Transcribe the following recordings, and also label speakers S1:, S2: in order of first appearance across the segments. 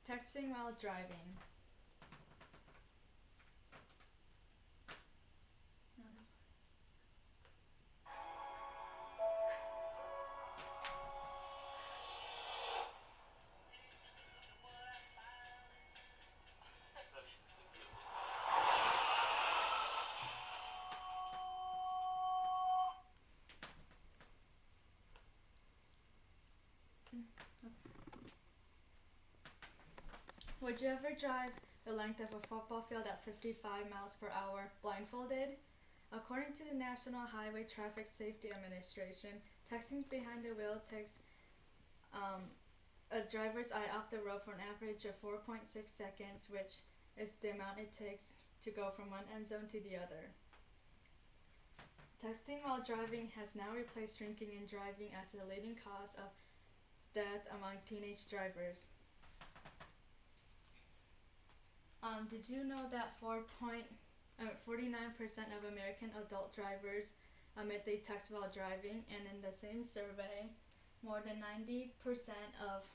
S1: Texting while driving. Would you ever drive the length of a football field at 55 miles per hour blindfolded? According to the National Highway Traffic Safety Administration, texting behind the wheel takes a driver's eye off the road for an average of 4.6 seconds, which is the amount it takes to go from one end zone to the other. Texting while driving has now replaced drinking and driving as the leading cause of death among teenage drivers. Did you know that 49% of American adult drivers admit they text while driving, and in the same survey, more than 90% of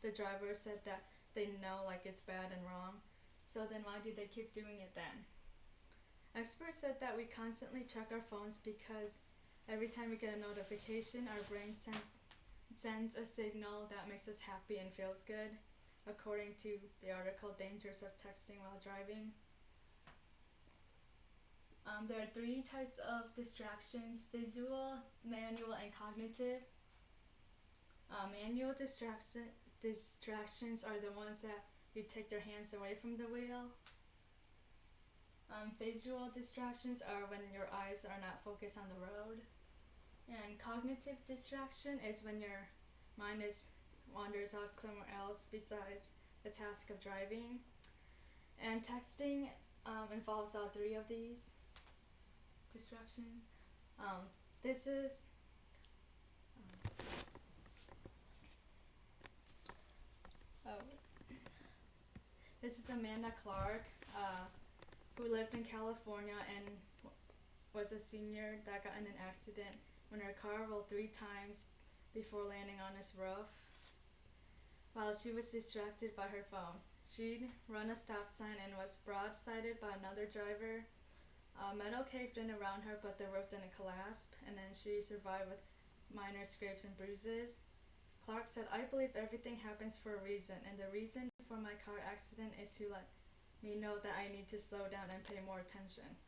S1: the drivers said that they know like it's bad and wrong. So then why do they keep doing it then? Experts said that we constantly check our phones because every time we get a notification, our brain sends a signal that makes us happy and feels good, according to the article Dangers of Texting While Driving. There are 3 types of distractions: visual, manual, and cognitive. Manual distractions are the ones that you take your hands away from the wheel. Visual distractions are when your eyes are not focused on the road. And cognitive distraction is when your mind wanders off somewhere else besides the task of driving. And texting involves all 3 of these distractions. This is This is Amanda Clark, who lived in California and was a senior that got in an accident when her car rolled 3 times before landing on his roof while she was distracted by her phone. She'd run a stop sign and was broadsided by another driver. Metal caved in around her, but the roof didn't collapse, and then she survived with minor scrapes and bruises. Clark said, "I believe everything happens for a reason, and the reason for my car accident is to let me know that I need to slow down and pay more attention."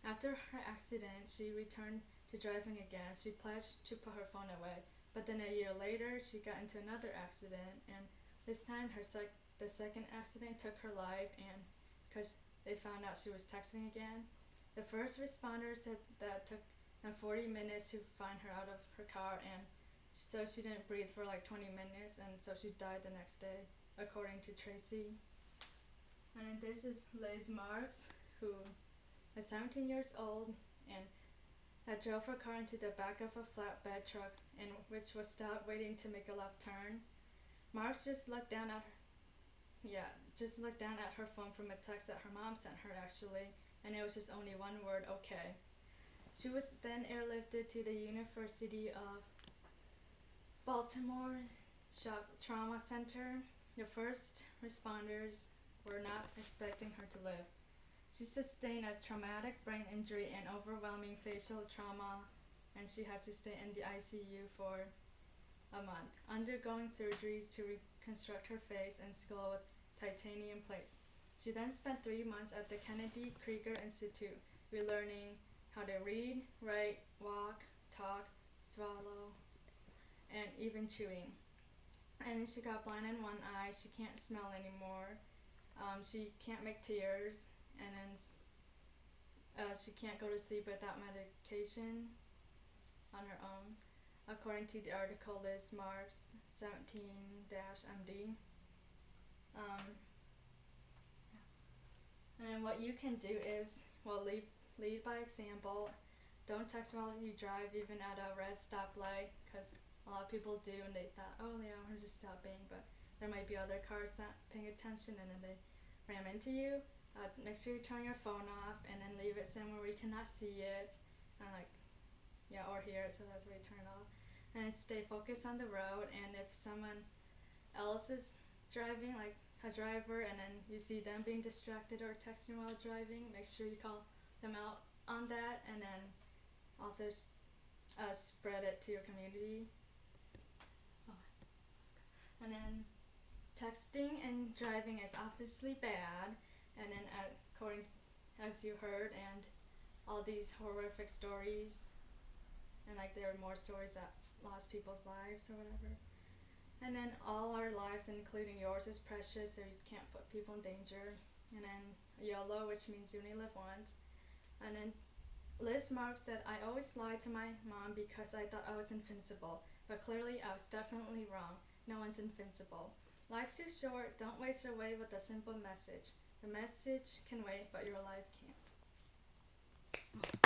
S1: After her accident, she returned to driving again. She pledged to put her phone away, but then a year later, she got into another accident, and this time the second accident took her life, and because they found out she was texting again. The first responders said that it took them 40 minutes to find her out of her car, and so she didn't breathe for like 20 minutes, and so she died the next day, according to Tracy. And this is Liz Marks, who is 17 years old and that drove her car into the back of a flatbed truck, in which was stopped waiting to make a left turn. Marks just looked down at her phone from a text that her mom sent her, actually, and it was just only one word: okay. She was then airlifted to the University of Baltimore Shock Trauma Center. The first responders were not expecting her to live. She sustained a traumatic brain injury and overwhelming facial trauma, and she had to stay in the ICU for a month, undergoing surgeries to reconstruct her face and skull with titanium plates. She then spent 3 months at the Kennedy Krieger Institute, relearning how to read, write, walk, talk, swallow, and even chewing. And she got blind in one eye. She can't smell anymore. She can't make tears, and then she can't go to sleep without medication on her own, according to the article Liz Marks 17-MD. And what you can do is, lead by example. Don't text while you drive, even at a red stoplight, because a lot of people do, and they thought, oh yeah, we're just stopping, but there might be other cars not paying attention, and then they ram into you. Make sure you turn your phone off, and then leave it somewhere where you cannot see it, and or hear it, so that's where you turn it off. And then stay focused on the road, and if someone else is driving, a driver and then you see them being distracted or texting while driving, make sure you call them out on that, and then also spread it to your community. Oh. And then texting and driving is obviously bad, and then according as you heard, and all these horrific stories, and like there are more stories that lost people's lives or whatever. And then all our lives, including yours, is precious, so you can't put people in danger. And then YOLO, which means you only live once. And then Liz Mark said, I always lied to my mom because I thought I was invincible, but clearly I was definitely wrong. No one's invincible. Life's too short, don't waste it away with a simple message. The message can wait, but your life can't.